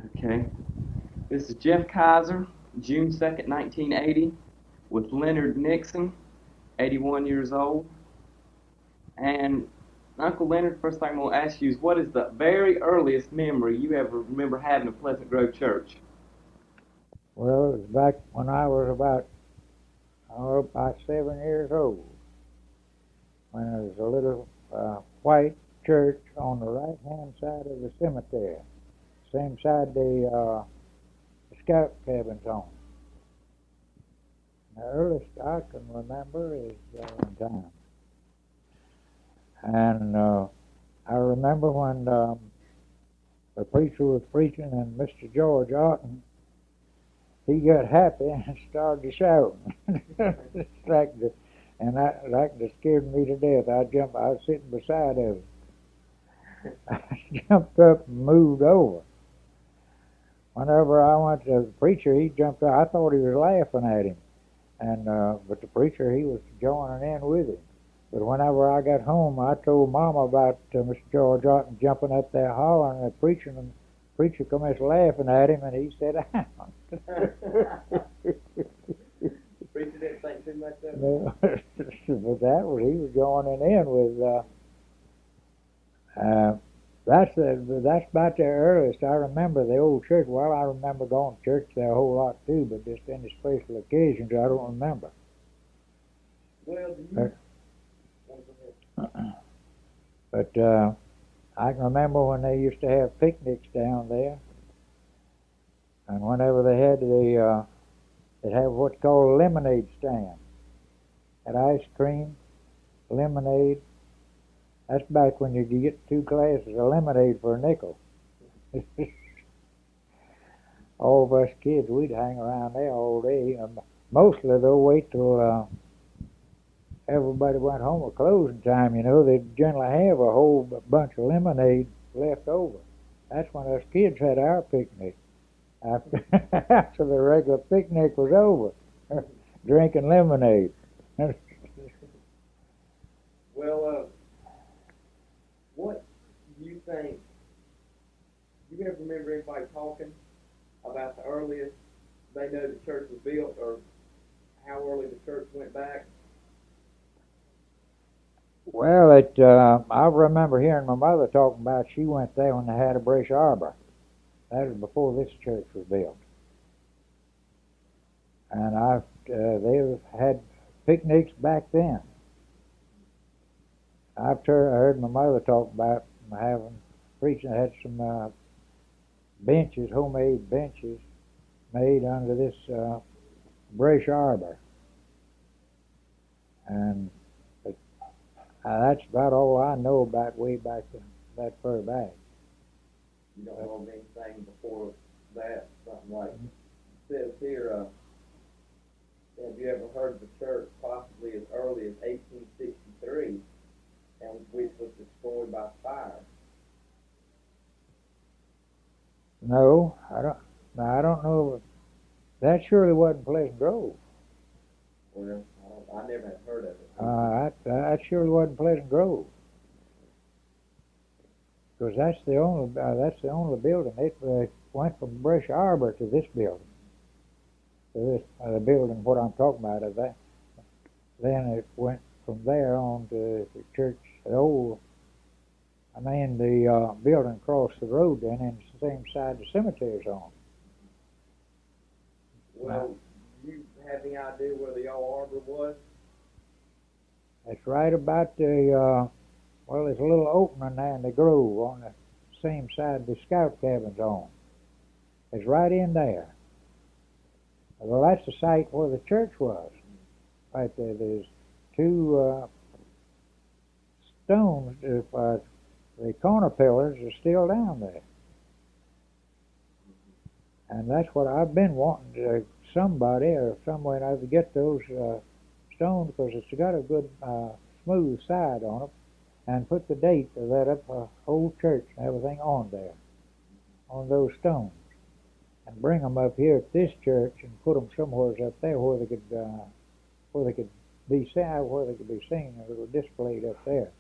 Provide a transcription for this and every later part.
Okay. This is Jeff Kiser, June 2nd, 1980, with Leonard Nixon, 81 years old. And Uncle Leonard, first thing I'm going to ask you is what is the very earliest memory you ever remember having of Pleasant Grove Church? Well, it was back when I was about 7 years old, when there was a little white church on the right-hand side of the cemetery, same side the scout cabin's on. The earliest I can remember is time. And I remember when the preacher was preaching and Mr. George Otten, he got happy and started shouting. That scared me to death. I was sitting beside him. I jumped up and moved over. Whenever I went to the preacher, he jumped up. I thought he was laughing at him, but the preacher, he was joining in with him. But whenever I got home, I told Mama about Mr. George Otten jumping up there hollering and preaching, and the preacher commenced laughing at him, and he said, The preacher didn't think too much of it. No, but he was joining in with. That's about the earliest I remember the old church. Well, I remember going to church there a whole lot too, but just any special occasions I don't remember. Well, do you? But I can remember when they used to have picnics down there, and whenever they had they'd have what's called a lemonade stand. Had ice cream, lemonade. That's back when you could get 2 glasses of lemonade for a nickel. All of us kids, we'd hang around there all day. Mostly, though, wait till everybody went home at closing time. You know, they'd generally have a whole bunch of lemonade left over. That's when us kids had our picnic. After the regular picnic was over, drinking lemonade. Well, what do you think? Do you ever remember anybody talking about the earliest they know the church was built, or how early the church went back? Well, I remember hearing my mother talking about she went there when they had a Brush Arbor. That was before this church was built. And they had picnics back then. I heard my mother talk about preaching had some benches, homemade benches, made under this Brush Arbor. And that's about all I know about way back that far back. You don't know of anything before that, something like it says here, have you ever heard of the church possibly as early as 1863, and which was destroyed by fire? No, I don't know. That surely wasn't Pleasant Grove. Well, I never had heard of it. That surely wasn't Pleasant Grove. Because that's the only building. It went from Brush Arbor to this building. To this the building what I'm talking about of that. Then it went from there on to the church, the building across the road then, and the same side the cemetery's on. Well, do you have any idea where the old arbor was? It's right about there's a little opening there in the grove on the same side the scout cabin's on. It's right in there. Well, that's the site where the church was. Right there. There's 2 stones. The corner pillars are still down there. And that's what I've been wanting somebody or some way or another to get those stones, because it's got a good smooth side on it, and put the date of that whole church and everything on there, on those stones, and bring them up here at this church and put them somewhere up there where they could be seen and displayed up there.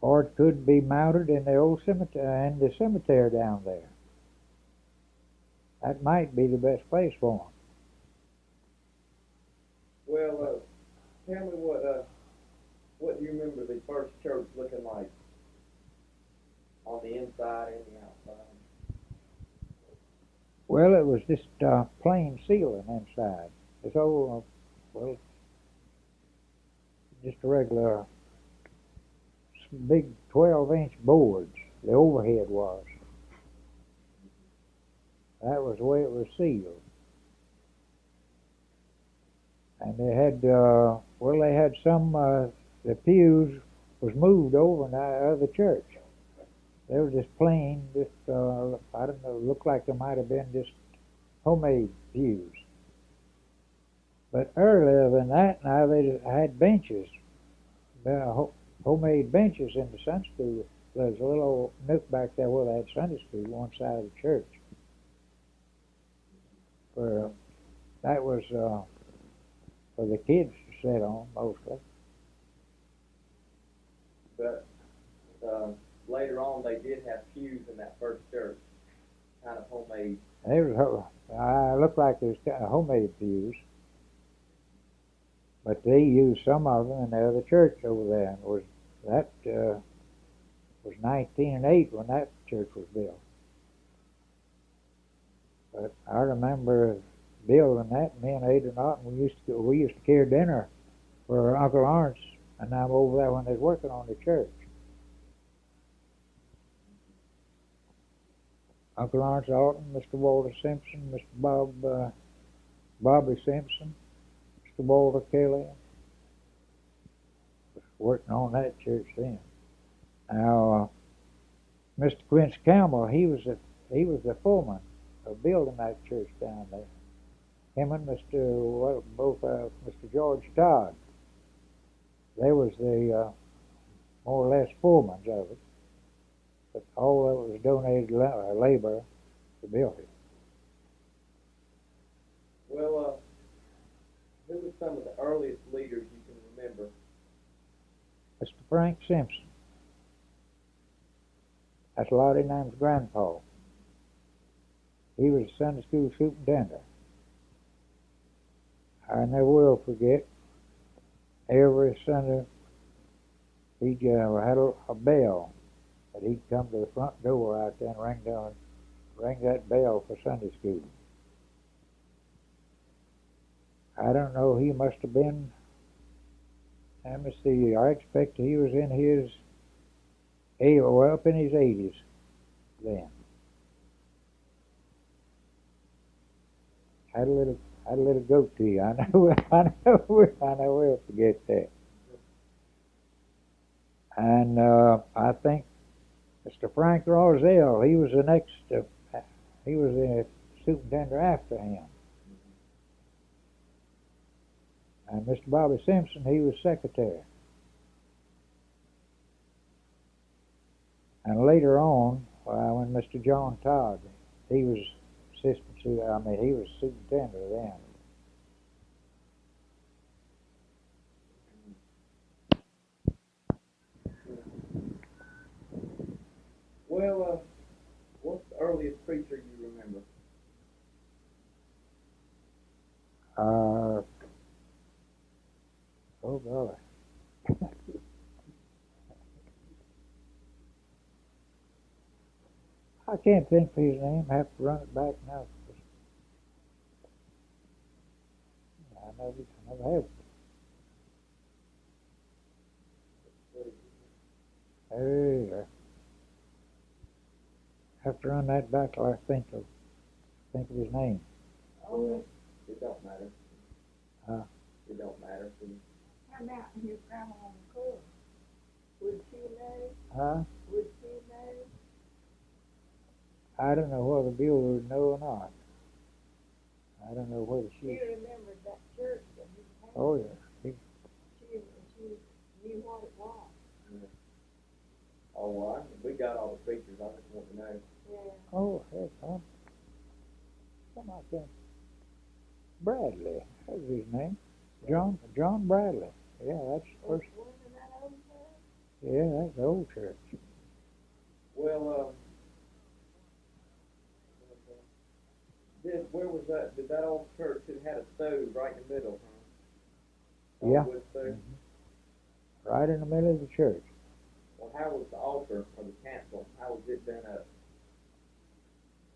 or it could be mounted in the old cemetery, in the cemetery down there. That might be the best place for them. Well, tell me what do you remember the first church looking like on the inside and the outside? Well, it was just plain ceiling inside. It's old, well, just a regular big 12-inch boards. The overhead was. That was the way it was sealed. And they had, they had some, the pews was moved over in the other church. They were just plain, I don't know, looked like they might have been just homemade pews. But earlier than that, now they had benches, homemade benches in the Sunday school. There's a little old nook back there where they had Sunday school, one side of the church. That was for the kids to sit on, mostly. But later on, they did have pews in that first church, kind of homemade. They looked like it was kind of homemade pews, but they used some of them in the other church over there. And was 1908 when that church was built. But I remember building that. Me and Ada Norton, we used to carry dinner for Uncle Lawrence, and I'm over there when they was working on the church. Uncle Lawrence Alton, Mr. Walter Simpson, Mr. Bobby Simpson, Mr. Walter Kelly, was working on that church then. Now, Mr. Quincy Campbell, he was the foreman of building that church down there. Him and Mr. George Todd, they was the more or less foremen of it. But all of it was donated labor to build it. Well, who were some of the earliest leaders you can remember? Mr. Frank Simpson. That's Lottie name's grandpa. He was a Sunday school superintendent. I never will forget, every Sunday he had a bell. But he'd come to the front door out there and ring that bell for Sunday school. I don't know, he must have been, let me see, I expect he was in his, up in his 80s then. Had a little goatee. I will forget that. And I think Mr. Frank Roselle, he was the next, he was the superintendent after him. And Mr. Bobby Simpson, he was secretary. And later on, when Mr. John Todd, he was he was superintendent then. Well, what's the earliest preacher you remember? Oh golly. I can't think of his name. I have to run it back now. I never have. Hey, I have to run that back till I think of his name. Oh, it don't matter. Huh? It don't matter. How about his grandma McClure? Would she know? Huh? Would she know? I don't know whether Bill would know or not. I don't know whether She remembered that church that he came Oh to. yeah. She knew what it was. Yeah. Oh, well, we got all the preachers. I just want to know. Yeah. Oh heck, huh? Something like that. Bradley. That was his name. John Bradley. Yeah, that's the first. Wasn't that old man? Yeah, that's the old church. Well, where was that? Did that old church that had a stove right in the middle? Huh? Yeah. Wood stove? Right in the middle of the church. Well, how was the altar or the chancel? How was it done up?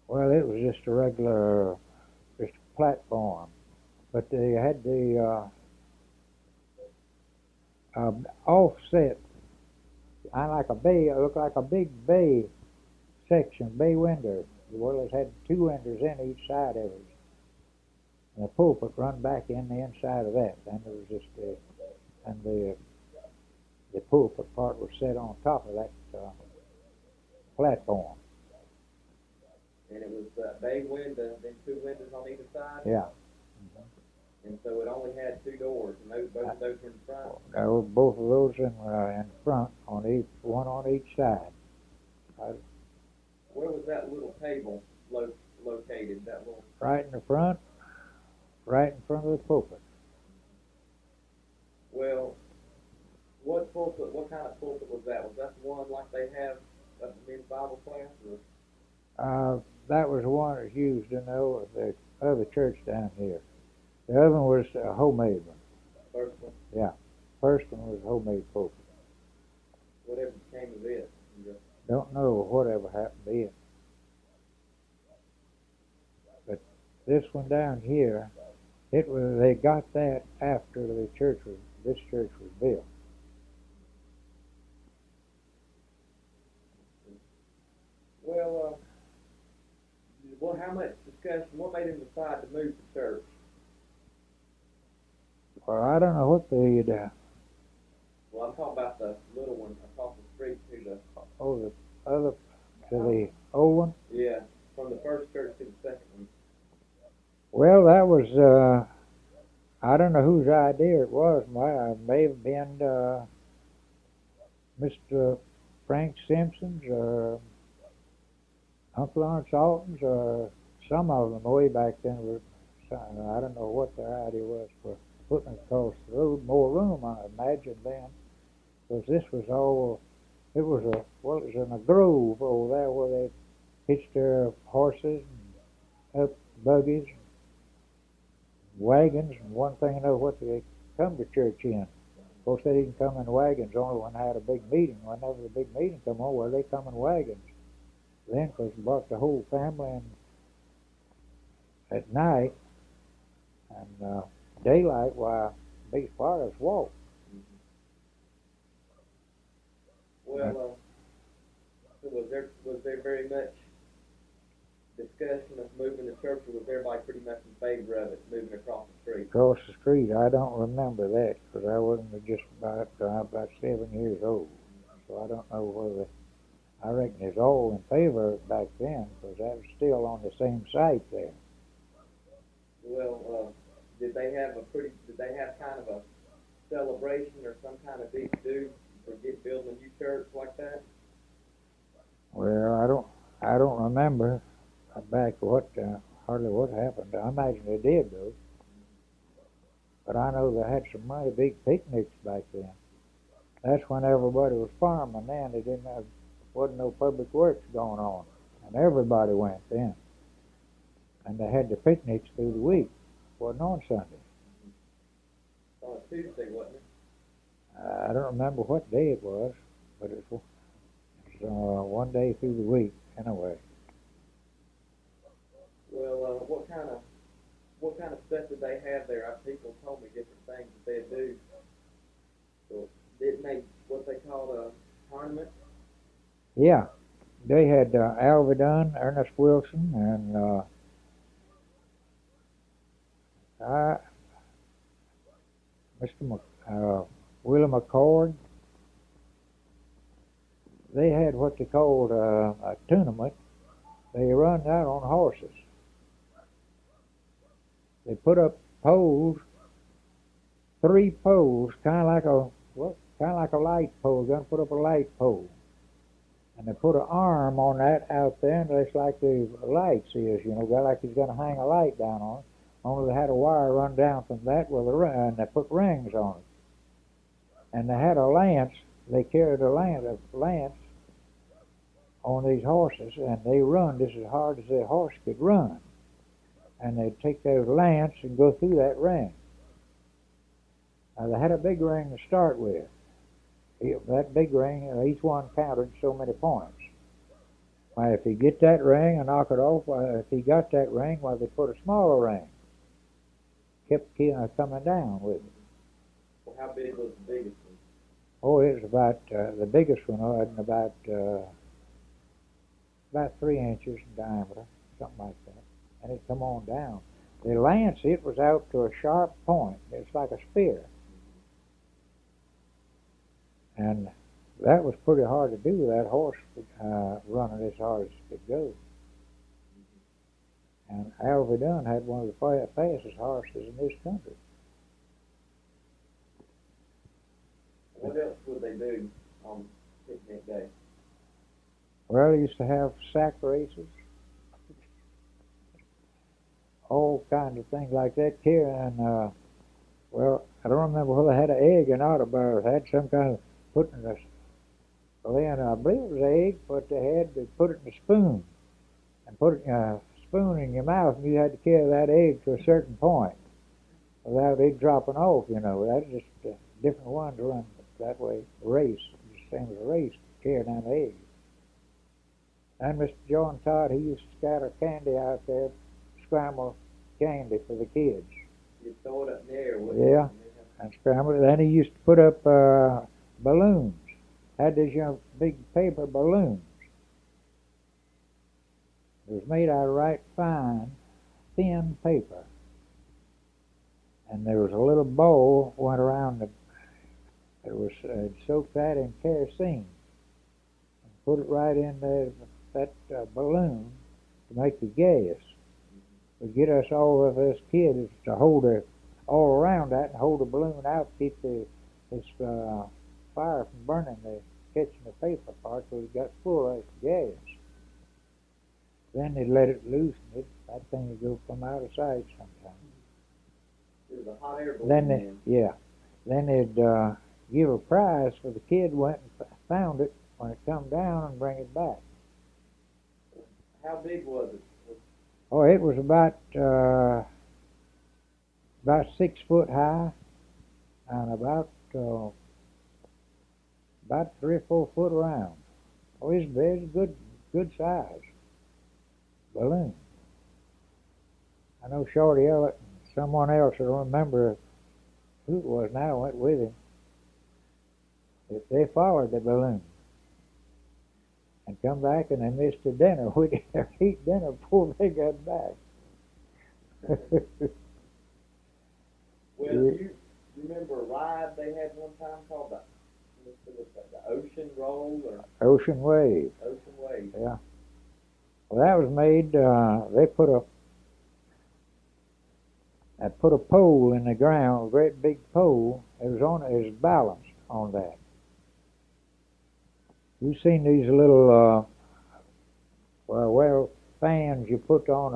Well, it was just a regular, just a platform. But they had the offset, like a bay, it looked like a big bay section, bay window. Well, it had two windows in each side of it. And the pulpit run back in the inside of that. And there was just the pulpit part was set on top of that platform. And it was bay window, then two windows on either side? Yeah. And so it only had two doors, and both of those were in front? There were both of those in front, one on each side. Where was that little table located? That little. Right in the front, right in front of the pulpit. Well, what pulpit? What kind of pulpit was that? Was that the one like they have at the men's Bible class? Or? That was the one that's used in the other church down here. The other one was a homemade one. First one? Yeah. First one was a homemade pulpit. Whatever became of it? Don't know whatever happened to it. But this one down here, they got that after this church was built. Well, how much discussion? What made them decide to move the church? Well, I don't know what they Well, I'm talking about the little one across the street to the. Oh, the other to the old one. Yeah, from the first church to the second one. Well, that was I don't know whose idea it was. It may have been Mr. Frank Simpson's or Uncle Lawrence Alton's or some of them way back then. I don't know what their idea was for putting it across the road. More room, I imagine then, because this was all. It was in a grove over there where they hitched their horses and up buggies, and wagons, and one thing you know what they come to church in. Of course, they didn't come in wagons only when they had a big meeting. Whenever the big meeting come on, well, they come in wagons. Then, because they brought the whole family in at night, and daylight, why, biggest part of us walk. Well, so was there very much discussion of moving the church, or was everybody pretty much in favor of it, moving across the street? Across the street, I don't remember that, because I wasn't just about 7 years old. So I don't know whether, I reckon it's all in favor of it back then, because that was still on the same site there. Well, did they have kind of a celebration or some kind of big do for building a new church like that? Well, I don't remember back hardly what happened. I imagine they did though. But I know they had some mighty big picnics back then. That's when everybody was farming then. Wasn't no public works going on. And everybody went then. And they had the picnics through the week. Wasn't on Sunday. On a Tuesday, wasn't it? I don't remember what day it was, but it was one day through the week anyway. Well, what kind of stuff did they have there? People told me different things that they'd do. So didn't they what they called a tournament? Yeah, they had Alva Dunn, Ernest Wilson, and William McCord. They had what they called a tournament. They run out on horses. They put up poles, 3 poles, kind of like a light pole. They're gonna put up a light pole, and they put an arm on that out there, and it's like the lights is, like he's gonna hang a light down on it. Only they had a wire run down from that and they put rings on it. And they had a lance they carried a lance on these horses, and they run just as hard as their horse could run. And they'd take their lance and go through that ring. Now, they had a big ring to start with. That big ring, each one counted so many points. Well, if he get that ring and knock it off, if he got that ring, well, they put a smaller ring. Kept coming down with it. Well, how big was the biggest one? Oh, it was about, the biggest one was about 3 inches in diameter, something like that. And it come on down. The lance, it was out to a sharp point. It's like a spear. And that was pretty hard to do, that horse running as hard as it could go. And Alvy Dunn had one of the fastest horses in this country. What else would they do on picnic day? Well, they used to have sack races, all kinds of things like that. And well, I don't remember whether they had an egg or not, but they had some kind of putting a, well, then I believe it was egg, but they had to put it in a spoon and put it in a spoon in your mouth, and you had to carry that egg to a certain point without it dropping off. You know, that's just a different one to run that way. Race, the same as a race, carry down the egg. And Mr. John Todd, he used to scatter candy out there, scramble candy for the kids. You'd throw it up in the air, wouldn't Yeah, you? and scramble it. Then he used to put up balloons. Had these big paper balloons. It was made out of right fine, thin paper. And there was a little bowl went around it was soaked that in kerosene. And put it right in that balloon to make the gas. Would get us all of us kids to hold it all around that and hold the balloon out to keep this fire from burning catching the paper part, so it got full of gas. Then they'd let it loose, and that thing would go from out of sight sometimes. It was a hot air balloon. Then they'd give a prize for the kid went and found it when it come down and bring it back. How big was it? Oh, it was about 6 foot high and about 3 or 4 foot around. Oh, it's very good size balloon. I know Shorty Elliott and someone else, I don't remember who it was now, went with him. They followed the balloon and come back, and they missed their dinner. We didn't eat dinner before they got back. Well, do you remember a ride they had one time called the Ocean Roll or Ocean Wave. Ocean Wave? Yeah. Well, that was made. They put a pole in the ground, a great big pole. It was balanced on that. You've seen these little fans you put on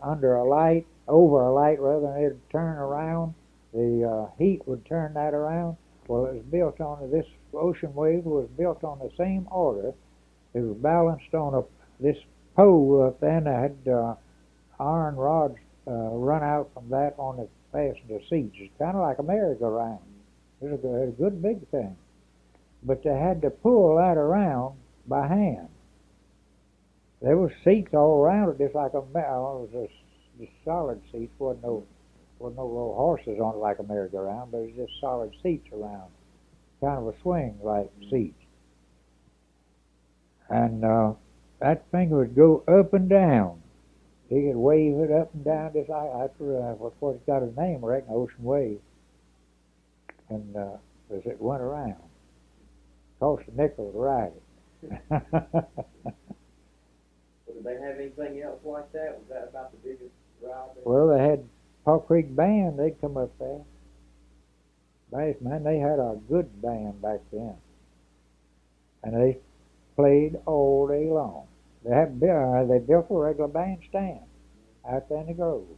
under a light, over a light rather, and it'd turn around. The heat would turn that around. Well, it was built on this Ocean Wave was built on the same order. It was balanced on this pole up there, and it had iron rods run out from that on the passenger seats. It's kind of like a merry-go-round. It was a good big thing. But they had to pull that around by hand. There was seats all around it, just like it was just solid seats. Wasn't no little horses on it like a merry-go-round, but it was just solid seats around, kind of a swing-like seats. And that thing would go up and down. He could wave it up and down, just like what it got a name, I reckon, Ocean Wave. And as it went around. Cost a nickel to ride it. Did they have anything else like that? Was that about the biggest ride? Well, they had Paw Creek Band. They'd come up there. Man, they had a good band back then, and they played all day long. They built a regular bandstand out there in the Grove,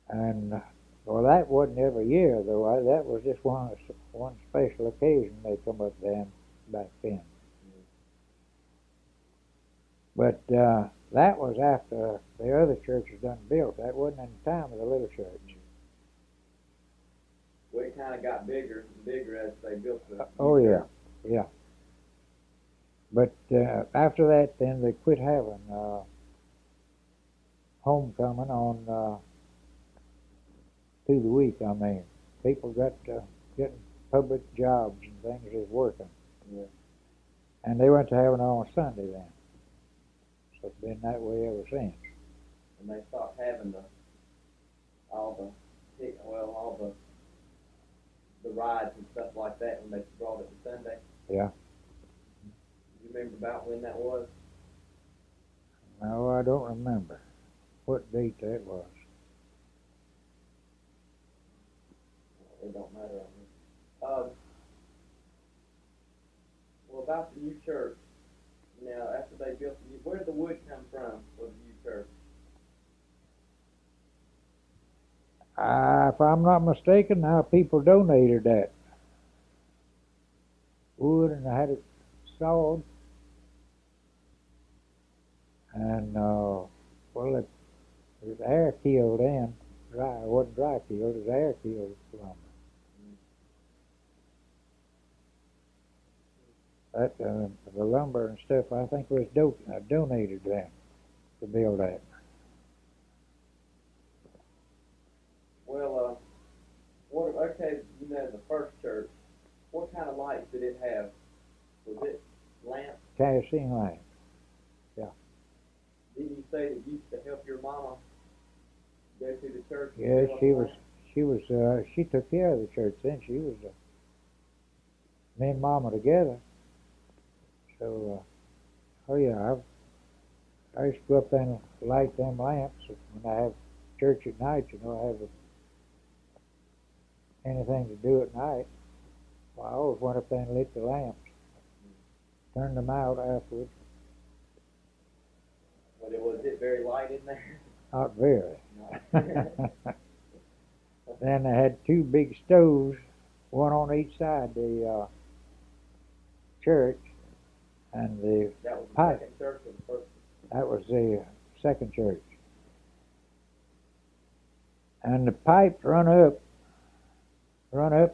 and well, that wasn't every year though. That was just one special occasion they come up then, back then. But that was after the other church was done built. That wasn't in the time of the little church. Well, it kind of got bigger and bigger as they built the. Oh yeah, yeah. But after that, then they quit having homecoming on through the week. I mean, people got getting public jobs and things is working. Yeah. And they went to having it on Sunday then. So it's been that way ever since. And they stopped having all the rides and stuff like that when they brought it to Sunday. Yeah. You remember about when that was? No, I don't remember what date that was. It don't matter on me. Well, about the new church. Now, after they built the new, where did the wood come from for the new church? If I'm not mistaken, now people donated that wood and I had it sawed. And, well, it was air killed then. It wasn't dry killed, it was air killed lumber. That, the lumber and stuff, I think was donated then to build that. Well, the first church, what kind of lights did it have? Was it lamps? Kerosene lamp. Yeah. Didn't you say that you used to help your mama go to the church? Yeah, she took care of the church then. She was, me and Mama together. So, oh yeah, I used to go up there and light them lamps when I have church at night. You know, I have anything to do at night. Well, I always went up there and lit the lamps, turned them out afterwards. But was it very light in there? Not very. No. Then they had two big stoves, one on each side the church, and That was the pipe. second church or the first? That was the second church. And the pipes run up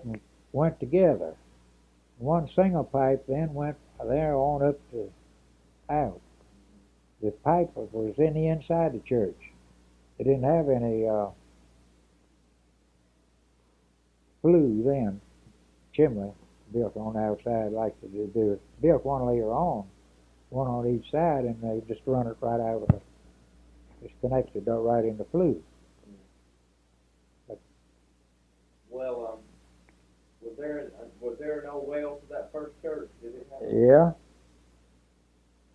and went together. One single pipe then went there on up to out. The pipe was in the inside of the church. They didn't have any flue then, chimney built on the outside like they do. Built one later on, one on each side, and they just run it right out of it. Just connected right in the flue. Well, was there no well to that first church? Did it have? Yeah.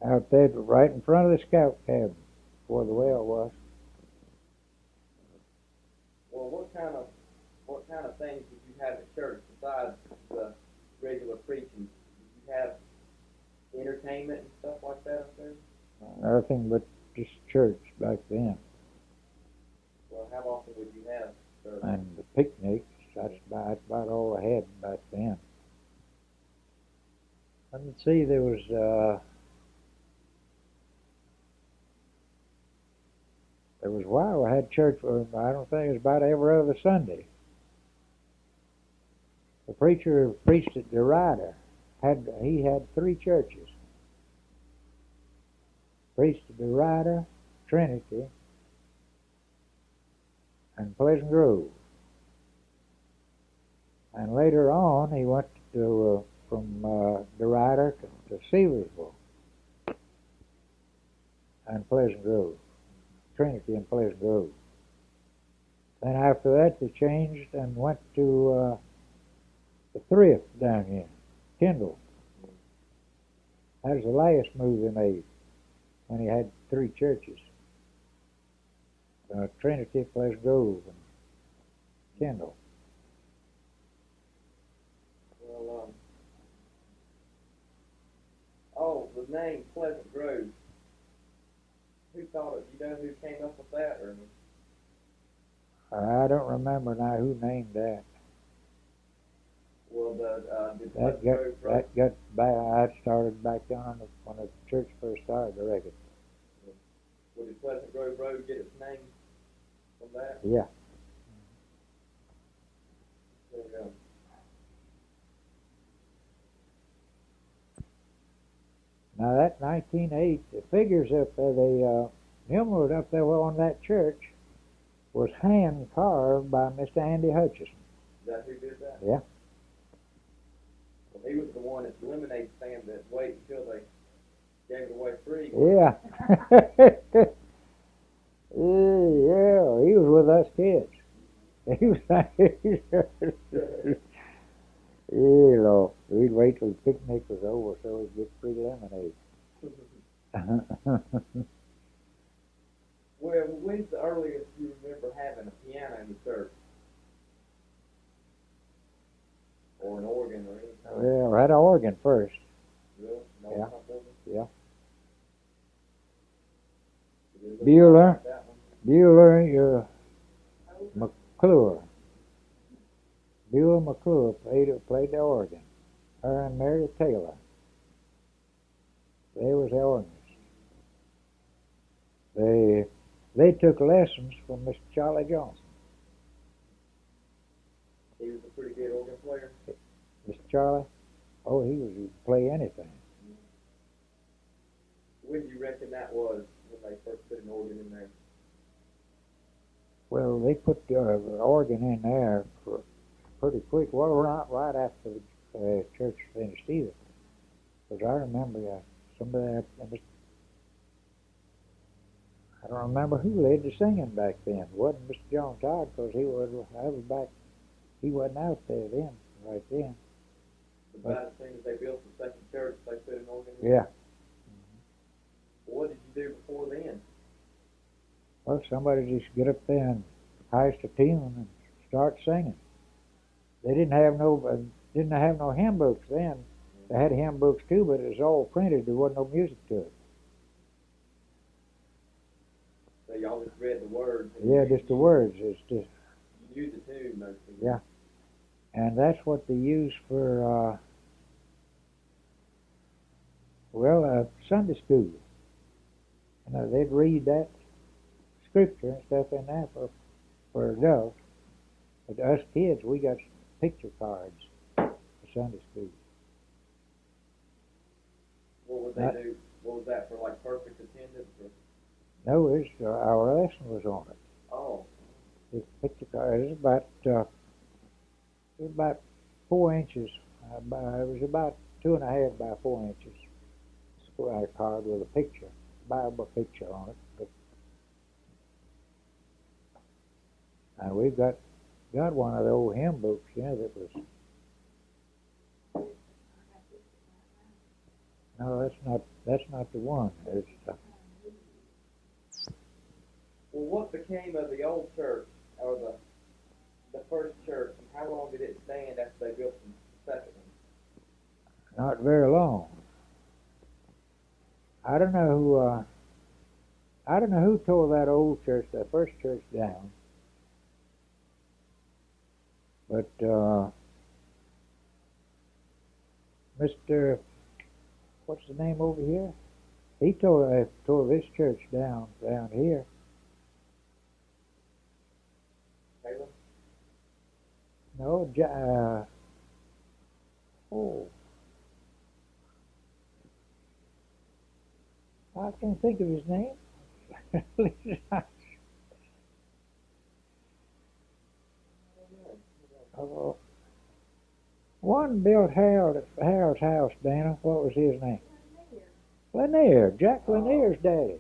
Out there, right in front of the scout cabin, where the well was. Well, what kind of things did you have at church besides the regular preaching? Did you have entertainment and stuff like that up there? Nothing but just church back then. Well, how often would you have service? And the picnics, that's about all I had back then. Let me see, there was a while I had church, I don't think it was about every other Sunday. The preacher preached at DeRider. He had three churches. Preached at DeRider, Trinity, and Pleasant Grove. And later on, he went to from DeRider to Seaversville and Pleasant Grove. Trinity and Pleasant Grove. Then after that, they changed and went to the Thrift down here, Kendall. That was the last move they made when he had three churches. Trinity, Pleasant Grove, and Kendall. Well, the name Pleasant Grove. Who thought it? You know who came up with that, or? I don't remember now who named that. Well, Well, did That Pleasant got Grove Road, that got back. I started back down when the church first started, I reckon. well, did Pleasant Grove Road get its name from that? Yeah. So, Now that 1908, the figures up there, the emerald up there on that church was hand carved by Mr. Andy Hutchison. is that who did that? Yeah. Well, he was the one at the lemonade stand that waited until they gave it away free. Yeah. Yeah, he was with us kids. He was. Yeah, Lord. We'd wait till the picnic was over so we'd get free lemonade. Well, when's the earliest you remember having a piano in the church? Or an organ or anything? Well, we had an organ first. Really? No Yeah. organ? Yeah. Did it look Bueller. like that one? Bueller McClure. Bueller McClure played the organ. Her and Mary Taylor. They was the organists. They took lessons from Mr. Charlie Johnson. He was a pretty good organ player. Mr. Charlie? Oh, he could play anything. When do you reckon that was when they first put an organ in there? Well, they put the organ in there pretty quick. Well, not right after the church finished either. Because I remember somebody, I don't remember who led the singing back then. It wasn't Mr. John Todd, because he wasn't out there then, right then. About as soon as they built the second church, they put an organ in? Yeah. Well, what did you do before then? Well, somebody just get up there and hoist a tune and start singing. They didn't have no hymn books then. They had hymn books too, but it was all printed. There wasn't no music to it. So y'all just read the words? Yeah, just the words. It's just. You knew the tune mostly. Yeah. And that's what they use for, Sunday school. You know, they'd read that scripture and stuff in there for adults. But us kids, we got picture cards for Sunday school. What would they do? What was that for, like perfect attendance? Or? No, our lesson was on it. Oh. This picture card is about 4 inches. It was about 2.5 by 4 inches. Square card with a picture, Bible picture on it. But, and we've got one of the old hymn books, you know, that was. No, that's not the one. It's. Well, what became of the old church, or the first church, and how long did it stand after they built the second one? Not very long. I don't know who tore that old church, that first church, down. But Mr. What's the name over here? He tore this church down here. Caleb? No, I can't think of his name. One built Harold's house, Dana. What was his name? Lanier. Jack Lanier's daddy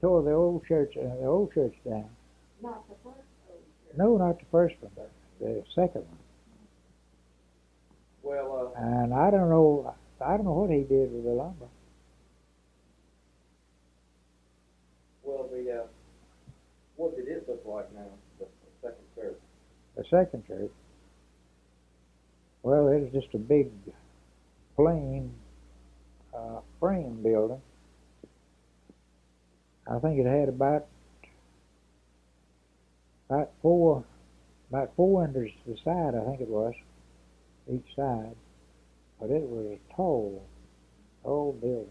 tore the old church down. Not the first old church. No, not the first one, but the second one. Well, And I don't know what he did with the lumber. what did it look like now, the second church? The second church. Well, it was just a big, plain frame building. I think it had about four windows to the side. I think it was. each side, but it was a tall building.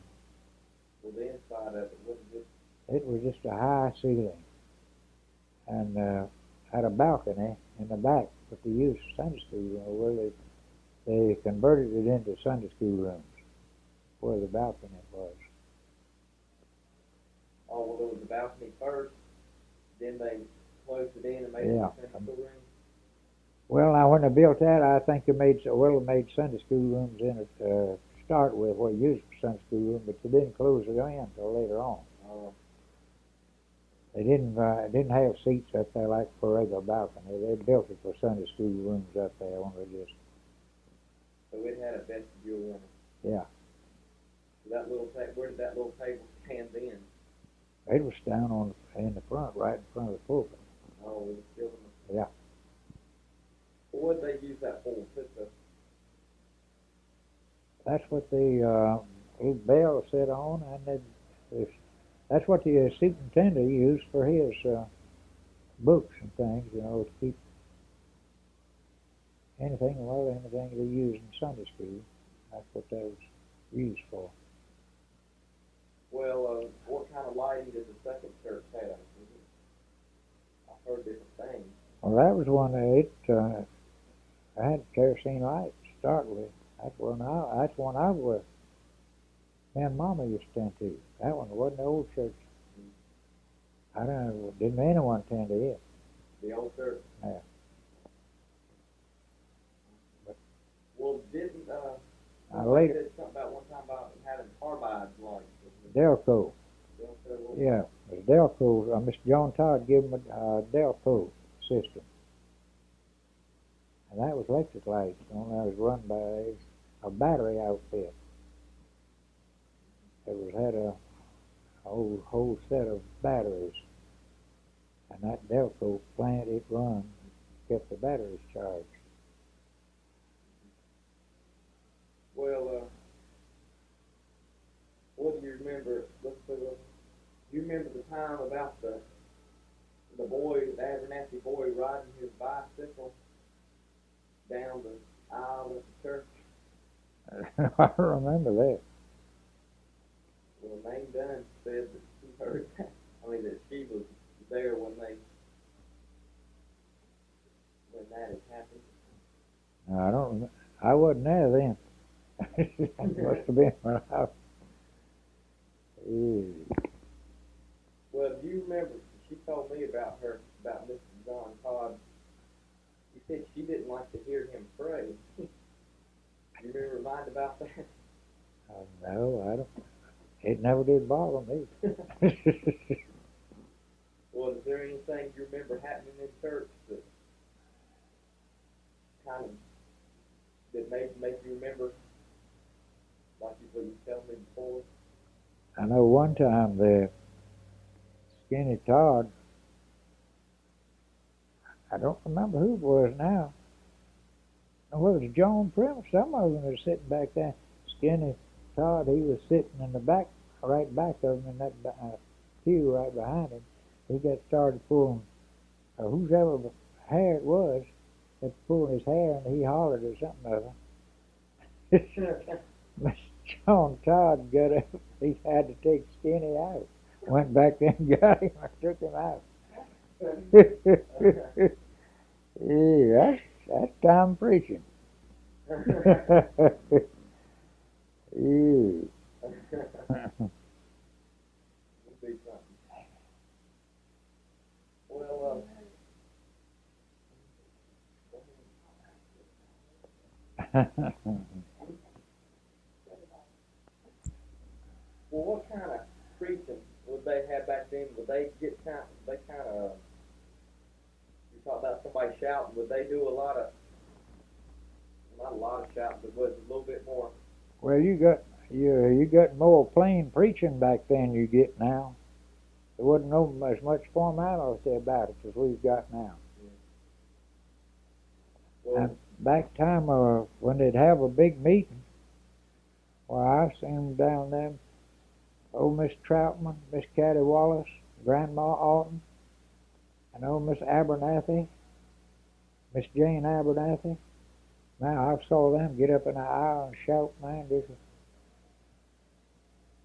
Well, the inside of it wasn't just. It was just a high ceiling, and had a balcony in the back, but they used Sunday school room where they converted it into Sunday school rooms, where the balcony was. Oh, well, there was a balcony first, then they closed it in and made it Yeah. a Sunday school room. Well, now when they built that, I think they made Sunday school rooms in it to start with, what you used for Sunday school room, but they didn't close it in until later on. They didn't have seats up there like for a regular balcony. They built it for Sunday school rooms up there on just. So it had a vestibule in it. Yeah. So that little where did that little table stand then? It was down in the front, right in front of the pulpit. Oh, it was still in the. Yeah. What did they use that for? That's what the little bell set on, and that's what the superintendent used for his books and things, to keep anything they used in Sunday school. That's what that was used for. Well, what kind of lighting did the second church have? I've heard different things. Well, that was one that I had kerosene lights to start with. That's one I was. Me and Mama used to tend to. That one wasn't the old church. I didn't anyone tend to it. The old church? Yeah. Well, didn't later said something about one time about having carbide lights? Delco. Delco? Yeah, it was Delco. Mr. John Todd gave him a Delco system. And that was electric lights. Only that was run by a battery outfit. It had a whole set of batteries. And that Delco plant it run kept the batteries charged. Well, what do you remember? Do you remember the time about the boy, the Abernathy boy, riding his bicycle down the aisle of the church? I remember that. Well, Maine Dunn said that she heard that. That she was there when that had happened. No, I don't remember. I wasn't there then. It must have been when I was. Well, do you remember, she told me about Mr. John Todd. She said she didn't like to hear him pray. You remember mind about that? No, I don't. It never did bother me. Well, is there anything you remember happening in church that kind of, that made you remember, like what you told me before? I know one time the Skinny Todd, I don't remember who it was now. Well, it was John Primm. Some of them were sitting back there. Skinny Todd, he was sitting in the back, right back of him in that pew right behind him. He got started pulling, whoever hair it was, that pulling his hair, and he hollered or something of it. Mr. John Todd got up. He had to take Skinny out. Went back there and got him and took him out. Yeah, that's time preaching. Yeah. Well, what kind of preaching would they have back then? Would they you talk about somebody shouting, would they do not a lot of shouting, but was it a little bit more? Well, you got more plain preaching back then you get now. There wasn't as much formality about it as we've got now. Well, And back time when they'd have a big meeting, well, I seen them down there, old Miss Troutman, Miss Caddy Wallace, Grandma Alton, and old Miss Abernathy, Miss Jane Abernathy, Now I saw them get up in the aisle and shout, man, this is,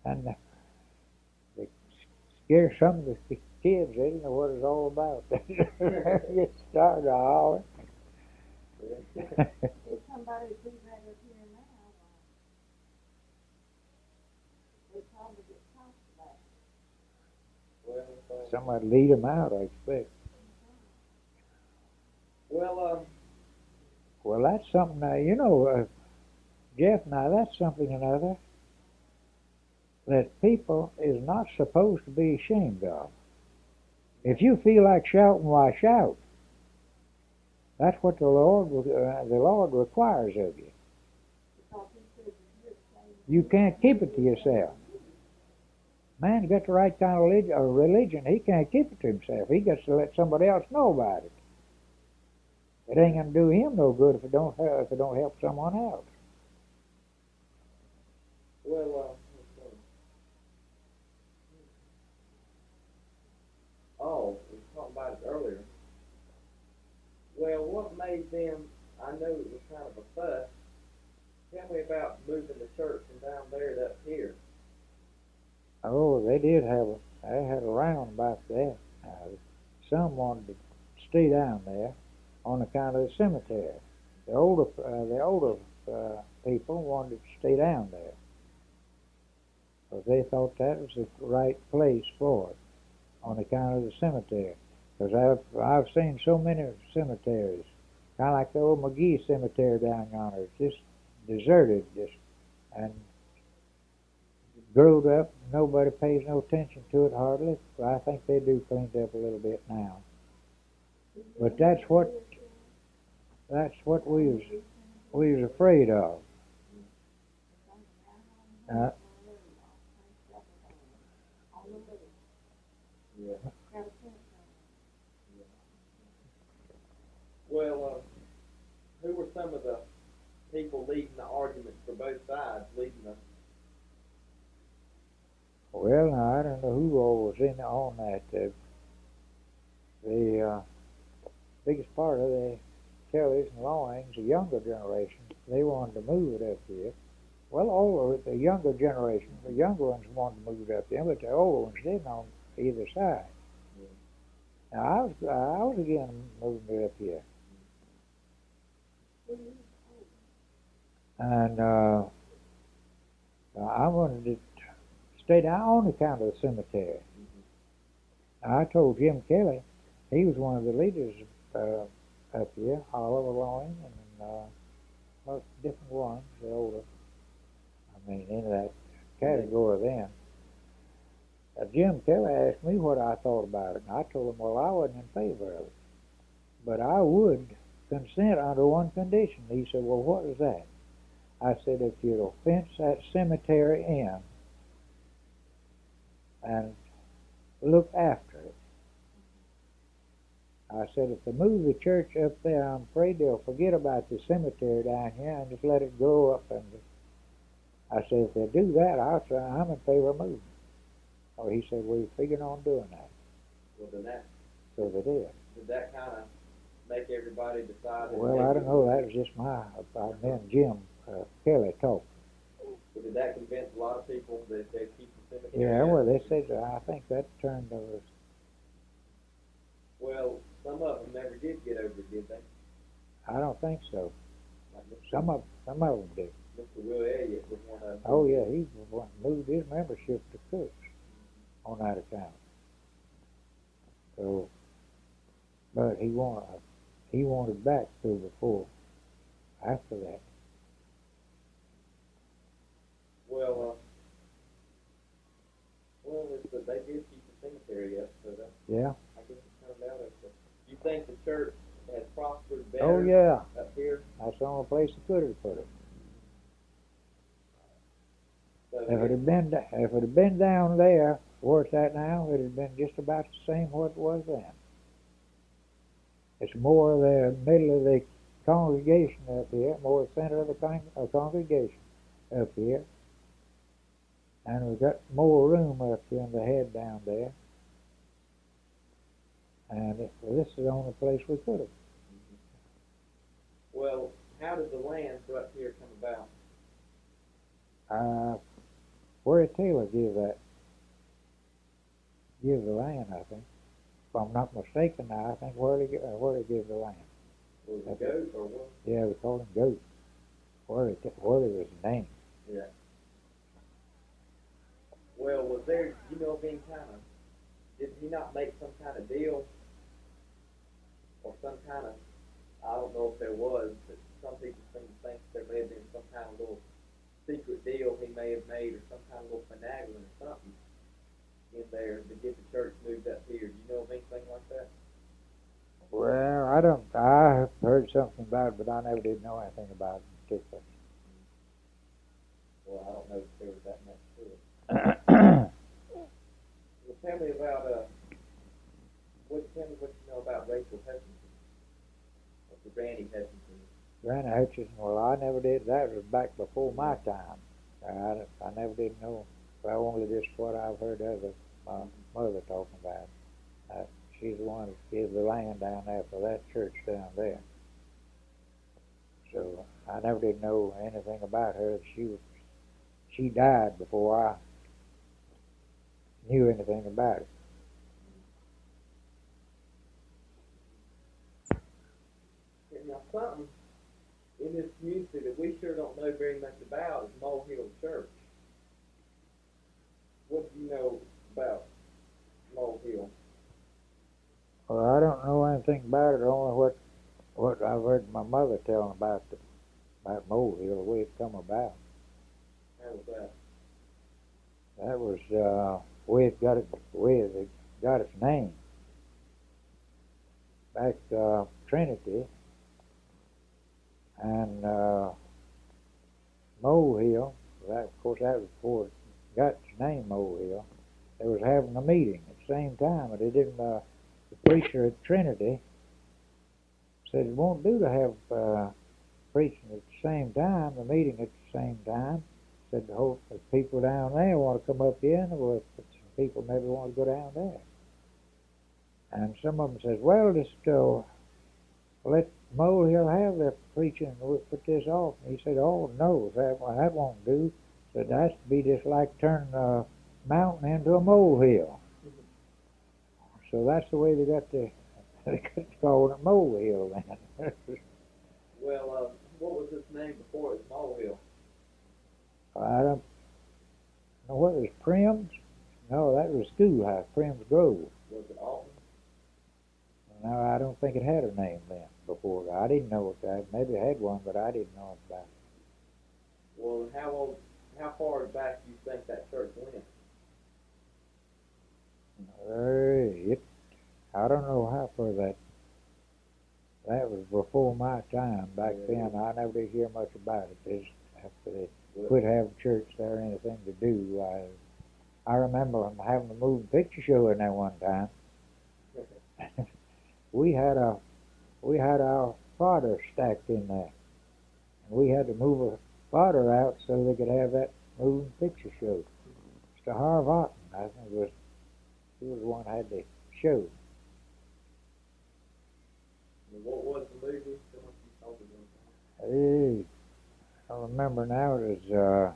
and they scare some of the kids. They didn't know what it was all about. They just started to holler. If somebody do that up here now, they probably get tossed about. Well, Somebody lead them out, I expect. well, Well, that's something, you know, Jeff, now that's something another that people is not supposed to be ashamed of. If you feel like shouting, why shout? That's what the Lord requires of you. Because he said you're saying You can't keep it to yourself. Man's got the right kind of religion. He can't keep it to himself. He got to let somebody else know about it. It ain't gonna do him no good if it don't help someone else. well, oh, we were talking about it earlier. Well, what made them, I know it was kind of a fuss. Tell me about moving the church from down there to up here. Oh, they had a roundabout there. Some wanted to stay down there on account of the cemetery. The older people wanted to stay down there because they thought that was the right place for it on account of the cemetery. Because I've seen so many cemeteries, kind of like the old McGee Cemetery down yonder. It's just deserted, and growed up. Nobody pays no attention to it hardly. But I think they do clean it up a little bit now. But that's what we was afraid of. Yeah. Well, who were some of the people leading the arguments for both sides, leading the? Well, now, I don't know who all was in on that. The biggest part of the Kellys and Lawings, the younger generation, they wanted to move it up here. Well, all of the younger generation, the younger ones wanted to move it up there, but the older ones didn't on either side. Now, I was again moving it up here. And I wanted to stay down on account of the cemetery. I told Jim Kelly, he was one of the leaders up here, Oliver Loing and most different ones, the older, in that category then. Jim Kelly asked me what I thought about it, and I told him, well, I wasn't in favor of it, but I would consent under one condition. He said, well, what is that? I said, if you'll fence that cemetery in and look after it. I said, if they move the church up there, I'm afraid they'll forget about the cemetery down here and just let it grow up. And I said, if they do that, I'm in favor of moving. Oh, he said, well, you're figuring on doing that. Well, then that. So they did. Did that kind of make everybody decide? Well, I don't know. That was just me and Jim Kelly talked. Well, did that convince a lot of people that they'd keep the cemetery? Yeah, well, they said, I think that turned over. Well, some of them never did get over it, did they? I don't think so. Like Some of them did. Mr. Will Elliott was one of them. Oh yeah, he moved his membership to Cooks on that account. So, but he wanted back to before, after that. Well, they did keep the cemetery up, so that. Yeah. I guess it turned out okay. You think the church has prospered better? Oh yeah. Up here? That's the only place they could have put it. So If it had been down there where it's at now, it had been just about the same what it was then. It's more the middle of the congregation up here, more the center of the congregation up here. And we've got more room up here in the head down there. And this is the only place we could have. Well, how did the land for up here come about? Where Taylor give the land, I think. If I'm not mistaken, I think where he give the land. Was it goat or what? Yeah, we called him Goat. Where was his name? Yeah. Well, was there, you know, of any kind of, did he not make some kind of deal? Or some kind of, I don't know if there was, but some people seem to think there may have been some kind of little secret deal he may have made, or some kind of little finagling or something in there to get the church moved up here. Do you know of anything like that? Well, I don't. I heard something about it, but I never did know anything about it in particular. Well, I don't know if there was that much to it. Well, tell me about tell me what you know about Rachel Hutchinson, or the Granny Hutchinson. Granny Hutchinson. Well, I never did. That was back before my time. I never did know. Well, only just what I've heard my mother talking about. She's the one that gave the land down there for that church down there. So I never did know anything about her. She died before I knew anything about it. Now, something in this community that we sure don't know very much about is Mole Hill Church. What do you know about Mole Hill? Well, I don't know anything about it. Only what I've heard my mother telling about Mole Hill, the way it come about. How was that? That was the way it got its name. Back Trinity and Mole Hill. That, of course, that was before it got its name, Mole Hill. They was having a meeting at the same time, but they didn't. The preacher at Trinity said it won't do to have preaching at the same time, the meeting at the same time. Said the whole people down there want to come up here, well, some people maybe want to go down there. And some of them says, well, just let Mole Hill have their preaching and we'll put this off. And he said, oh, no, that won't do. Said, that's to be just like turning a mountain into a molehill. So that's the way they got to call it Molehill then. Well, what was its name before it was Molehill? I don't know what it was, Primm's? No, that was schoolhouse, Primm's Grove. Was it Alton? No, I don't think it had a name then before. I didn't know it. Maybe it had one, but I didn't know it about it. Well, how far back do you think that church went? I don't know how far that was before my time. Back then, I never did hear much about it. Just after they quit having church there or anything to do. I remember them having a moving picture show in there one time. we had our fodder stacked in there, and we had to move a fodder out so they could have that moving picture show. Mr. Harv Otten, I think he was the one that had the show. What was the movie? I remember now. It was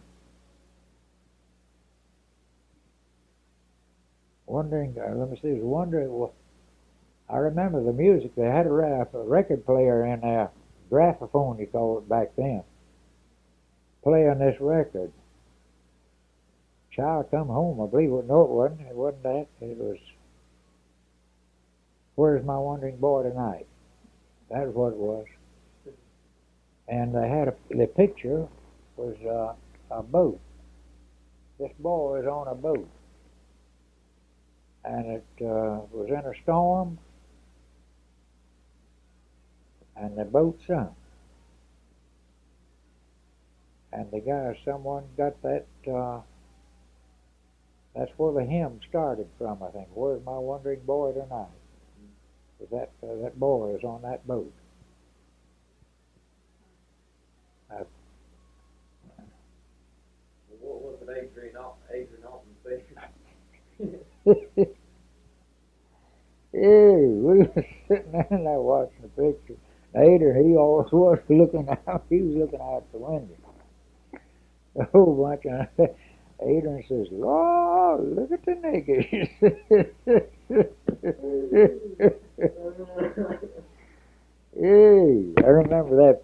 Wondering. Let me see. It was Wondering. Well, I remember the music. They had a record player in there, graphophone you call it back then, playing this record. Child Come Home, I believe. No, it wasn't. It wasn't that. It was Where's My Wandering Boy Tonight? That was what it was. And they had the picture was a boat. This boy is on a boat, and it was in a storm, and the boat sunk. And someone got that. That's where the hymn started from, I think. Where's my wandering boy tonight? That boy is on that boat. What was it Adrian Alton said? Hey, we were sitting there watching the picture. Later, he always was looking out. He was looking out the window. A whole bunch of Adrian says, "Lord, look at the niggas." Hey, I remember that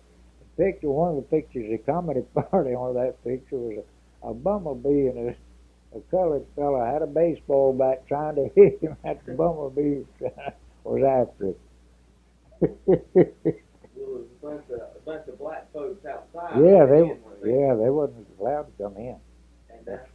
picture. One of the pictures, a comedy party on that picture was a bumblebee, and a colored fella had a baseball bat trying to hit him at the bumblebee was after it. There was a bunch of black folks outside. Yeah, they they wasn't allowed to come in. And that's,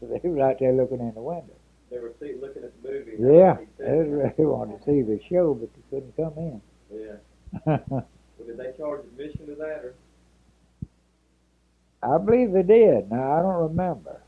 They was out there looking in the window. they were looking at the movie. Yeah, they wanted to see the show, but they couldn't come in. Yeah. Well, did they charge admission to that, or? I believe they did. Now I don't remember.